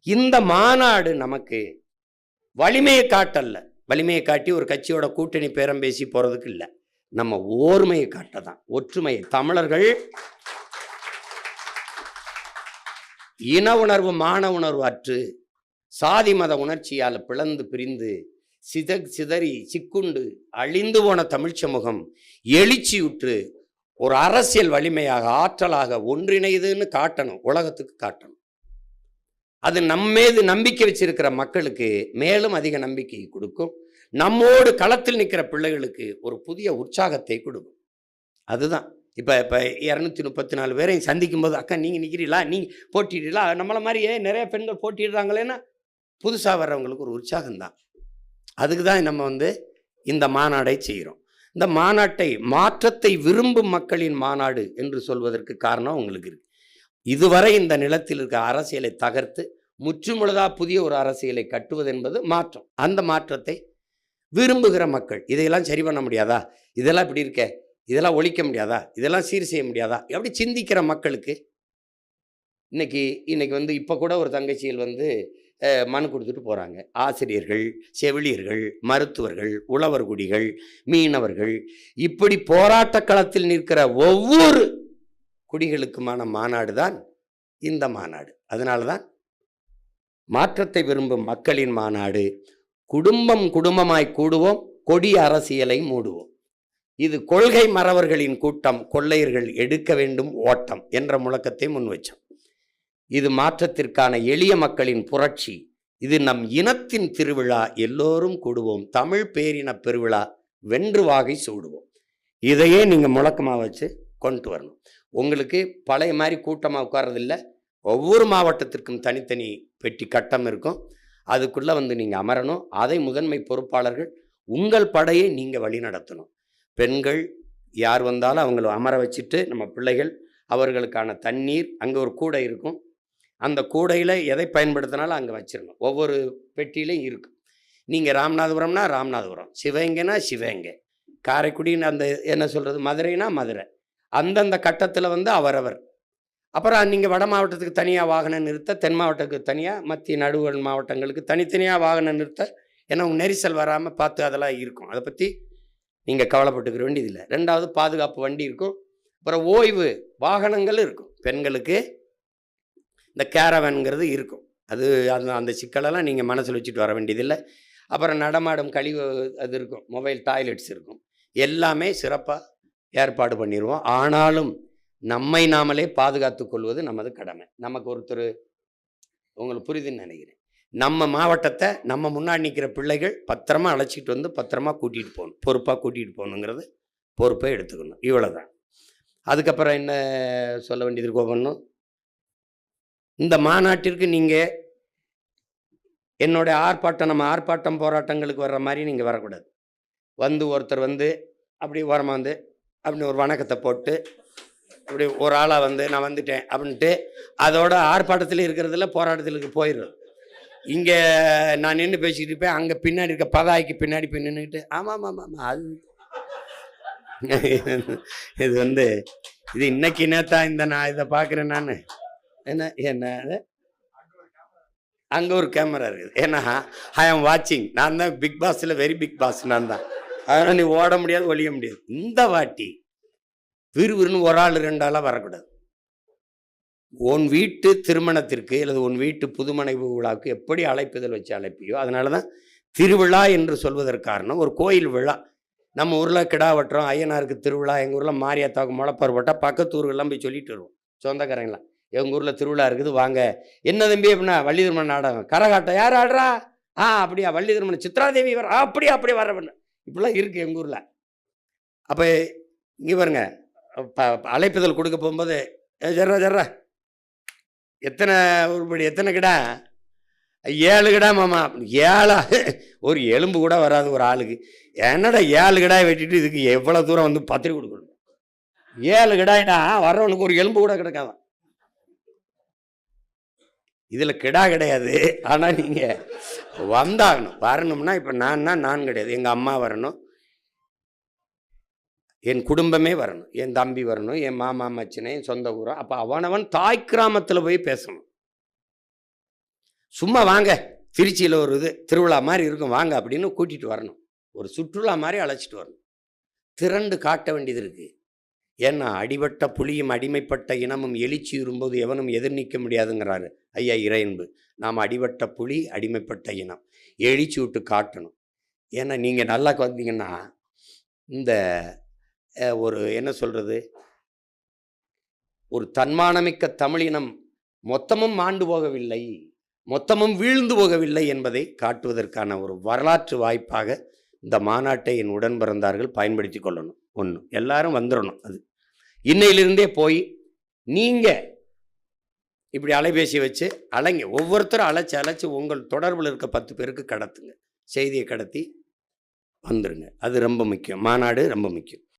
இந்த மாநாடு நமக்கு வலிமையை காட்டல்ல, வலிமையை காட்டி ஒரு கட்சியோட கூட்டணி பேரம் பேசி போறதுக்கு இல்லை, நம்ம ஓர்மையை காட்டதான், ஒற்றுமையை. தமிழர்கள் இன உணர்வு மான உணர்வு அற்று சாதி மத உணர்ச்சியால் பிளந்து பிரிந்து சிதறி சிக்குண்டு அழிந்து போன தமிழ் சமூகம் எழுச்சியுற்று ஒரு அரசியல் வலிமையாக ஆற்றலாக ஒன்றிணைதுன்னு காட்டணும், உலகத்துக்கு காட்டணும். அது நம்மீது நம்பிக்கை வச்சிருக்கிற மக்களுக்கு மேலும் அதிக நம்பிக்கையை கொடுக்கும். நம்மோடு களத்தில் நிற்கிற பிள்ளைகளுக்கு ஒரு புதிய உற்சாகத்தை கொடுக்கும். அதுதான் இப்போ 234 பேரையும் சந்திக்கும் போது, அக்கா நீங்கள் நிற்கிறீங்களா, நீங்கள் போட்டிடுறீங்களா, நம்மளை மாதிரியே நிறைய பெண்கள் போட்டிடுறாங்களேன்னா புதுசாக வர்றவங்களுக்கு ஒரு உற்சாகம்தான். அதுக்கு தான் நம்ம இந்த மாநாடை செய்கிறோம். இந்த மாநாட்டை மாற்றத்தை விரும்பும் மக்களின் மாநாடு என்று சொல்வதற்கு காரணம் உங்களுக்கு இருக்கு. இதுவரை இந்த நிலத்தில் இருக்க அரசியலை தகர்த்து முற்றுமுழுதா புதிய ஒரு அரசியலை கட்டுவது என்பது மாற்றம். அந்த மாற்றத்தை விரும்புகிற மக்கள், இதையெல்லாம் சரி பண்ண முடியாதா, இதெல்லாம் இப்படி இருக்க, இதெல்லாம் ஒழிக்க முடியாதா, இதெல்லாம் சீர் செய்ய முடியாதா, எப்படி சிந்திக்கிற மக்களுக்கு இன்னைக்கு இப்போ கூட ஒரு தங்கச்சிகள் மனு கொடுத்துட்டு போகிறாங்க. ஆசிரியர்கள், செவிலியர்கள், மருத்துவர்கள், உழவர்குடிகள், மீனவர்கள், இப்படி போராட்ட களத்தில் நிற்கிற ஒவ்வொரு குடிகளுக்குமான மாநாடு தான் இந்த மாநாடு. அதனால தான் மாற்றத்தை விரும்பும் மக்களின் மாநாடு. குடும்பம் குடும்பமாய் கூடுவோம், கொடிய அரசியலை மூடுவோம். இது கொள்கை மறவர்களின் கூட்டம், கொள்ளையர்கள் எடுக்க வேண்டும் ஓட்டம் என்ற முழக்கத்தை முன்வச்சோம். இது மாற்றத்திற்கான எளிய மக்களின் புரட்சி. இது நம் இனத்தின் திருவிழா, எல்லோரும் கூடுவோம், தமிழ் பேரின பெருவிழா, வென்று வாகை சூடுவோம். இதையே நீங்கள் முழக்கமாக வச்சு கொண்டு வரணும். உங்களுக்கு பழைய மாதிரி கூட்டமாக உட்கார்றதில்லை. ஒவ்வொரு மாவட்டத்திற்கும் தனித்தனி பெட்டி கட்டம் இருக்கும். அதுக்குள்ளே நீங்கள் அமரணும். அதை முதன்மை பொறுப்பாளர்கள் உங்கள் படையை நீங்கள் வழி நடத்தணும். பெண்கள் யார் வந்தாலும் அவங்கள அமர வச்சுட்டு, நம்ம பிள்ளைகள் அவர்களுக்கான தண்ணீர், அங்கே ஒரு கூடை இருக்கும், அந்த கூடையில் எதை பயன்படுத்தினாலும் அங்கே வச்சிடணும். ஒவ்வொரு பெட்டியிலையும் இருக்கும். நீங்கள் ராமநாதபுரம்னா ராமநாதபுரம், சிவகங்கைனா சிவகங்கை, காரைக்குடின்னு அந்த என்ன சொல்கிறது, மதுரைனா மதுரை, அந்தந்த கட்டத்தில் அவரவர். அப்புறம் நீங்கள் வட மாவட்டத்துக்கு தனியாக வாகனம் நிறுத்த, தென் மாவட்டத்துக்கு தனியாக, மத்திய நடுவண் மாவட்டங்களுக்கு தனித்தனியாக வாகனம் நிறுத்த, ஏன்னா உங்கள் நெரிசல் வராமல் பார்த்து அதெல்லாம் இருக்கும். அதை பற்றி நீங்கள் கவலைப்பட்டுக்கிற வேண்டியதில்லை. ரெண்டாவது, பாதுகாப்பு வண்டி இருக்கும். அப்புறம் ஓய்வு வாகனங்கள் இருக்கும். பெண்களுக்கு இந்த கேரவன்கிறது இருக்கும். அது அந்த சிக்கலெல்லாம் நீங்கள் மனசில் வச்சுட்டு வர வேண்டியதில்லை. அப்புறம் நடமாடும் கழிவு அது இருக்கும், மொபைல் டாய்லெட்ஸ் இருக்கும். எல்லாமே சிறப்பாக ஏற்பாடு பண்ணிடுவோம். ஆனாலும் நம்மை நாமளே பாதுகாத்து கொள்வது நமது கடமை. நமக்கு ஒருத்தர், உங்களுக்கு புரியுதுன்னு நினைக்கிறேன், நம்ம மாவட்டத்தை நம்ம முன்னாடி நிற்கிற பிள்ளைகள் பத்திரமா அழைச்சிட்டு பத்திரமா கூட்டிகிட்டு போகணும், பொறுப்பாக கூட்டிகிட்டு போகணுங்கிறது பொறுப்பை எடுத்துக்கணும். இவ்வளோதான். அதுக்கப்புறம் என்ன சொல்ல வேண்டியது கோபணும், இந்த மாநாட்டிற்கு நீங்கள் என்னுடைய ஆர்ப்பாட்டம், நம்ம ஆர்ப்பாட்டம் போராட்டங்களுக்கு வர்ற மாதிரி நீங்கள் வரக்கூடாது. ஒருத்தர் அப்படி ஓரமாக அப்படின்னு ஒரு வணக்கத்தை போட்டு அப்படி ஒரு ஆளாக நான் வந்துட்டேன் அப்படின்ட்டு அதோட ஆர்ப்பாட்டத்தில் இருக்கிறதுல போராட்டத்திற்கு போயிடுறது. இங்கே நான் நின்று பேசிக்கிட்டு இருப்பேன், அங்கே பின்னாடி இருக்க பதாய்க்கு பின்னாடி போய் நின்றுக்கிட்டு ஆமாம் ஆமாம் ஆமாம் அது இது இது இன்னைக்கு நேத்தா நான் இதை பார்க்குறேன். நான் என்ன அங்கே ஒரு கேமரா இருக்குது, ஏன்னா ஐ ஆம் வாட்சிங். நான் தான் பிக் பாஸில் வெரி பிக் பாஸ் நான் தான். அதனால் நீ ஓட முடியாது, ஒழிய முடியாது. இந்த வாட்டி விறுவிறுன்னு ஒரு ஆள் 2 ஆளாக வரக்கூடாது. உன் வீட்டு திருமணத்திற்கு அல்லது உன் வீட்டு புதுமனைவு விழாவுக்கு எப்படி அழைப்புதல் வச்சு அழைப்பியோ, அதனால தான் திருவிழா என்று சொல்வதற்கு காரணம். ஒரு கோயில் விழா, நம்ம ஊரில் கிடா வெட்டுறோம், ஐயனாருக்கு திருவிழா, எங்கள் ஊரில் மாரியாத்தாவுக்கு முளைப்பார் போட்டால் பக்கத்து ஊருக்கெல்லாம் போய் சொல்லிட்டு வருவோம் சொந்தக்காரங்களாம், எங்கள் ஊரில் திருவிழா இருக்குது வாங்க. என்ன தம்பி அப்படின்னா, வள்ளி திருமணம் நாடகம், கரகாட்டம் யார் ஆடுறா, அப்படியா வள்ளி திருமணம், சித்ராதேவி வர, அப்படியே அப்படியே வர்றவண்ண, இப்படிலாம் இருக்குது எங்கள் ஊரில். அப்போ இங்கே பாருங்க, அழைப்புதல் கொடுக்க போகும்போது ஜர்ரா எத்தனை உருப்படி, எத்தனை கிடா, 7 கிடா மாமா, 7 ஒரு எலும்பு கூட வராது ஒரு ஆளுக்கு. என்னடா 7 கிடாய் வெட்டிட்டு இதுக்கு எவ்வளோ தூரம் பத்திரிக்கை கொடுக்கணும்? 7 கிடாய்னா வர்றவனுக்கு ஒரு எலும்பு கூட கிடக்காதான். இதில் கிடா கிடையாது, ஆனால் நீங்கள் வந்தாகணும். வரணும்னா இப்போ நான் கிடையாது, எங்கள் அம்மா வரணும், என் குடும்பமே வரணும், என் தம்பி வரணும், என் மாமா மச்சினை, என் சொந்த ஊரம். அப்போ அவனவன் தாய் கிராமத்தில் போய் பேசணும். சும்மா வாங்க, திருச்சியில் ஒரு இது திருவிழா மாதிரி இருக்கும் வாங்க அப்படின்னு கூட்டிகிட்டு வரணும். ஒரு சுற்றுலா மாதிரி அழைச்சிட்டு வரணும். திரண்டு காட்ட வேண்டியது இருக்குது. ஏன்னா அடிபட்ட புலியும் அடிமைப்பட்ட இனமும் எழுச்சியுறும்போது எவனும் எதிர் நிற்க முடியாதுங்கிறாரு ஐயா இறையன்பு. நாம் அடிபட்ட புலி, அடிமைப்பட்ட இனம், எழுச்சி விட்டு காட்டணும். ஏன்னா நீங்கள் நல்லா வந்தீங்கன்னா இந்த ஒரு என்ன சொல்கிறது, ஒரு தன்மானமிக்க தமிழினம் மொத்தமும் மாண்டு போகவில்லை, மொத்தமும் வீழ்ந்து போகவில்லை என்பதை காட்டுவதற்கான ஒரு வரலாற்று வாய்ப்பாக இந்த மாநாட்டை என் உடன் பிறந்தார்கள் பயன்படுத்தி கொள்ளணும். ஒன்று, எல்லாரும் வந்துடணும். அது இன்னையிலிருந்தே போய் நீங்கள் இப்படி அலைபேசி வச்சு அலைங்க, ஒவ்வொருத்தரும் அழைச்சி உங்கள் தொடர்பில் இருக்க 10 பேருக்கு கடத்துங்க, செய்தியை கடத்தி வந்துருங்க. அது ரொம்ப முக்கியம். மாநாடு ரொம்ப முக்கியம்.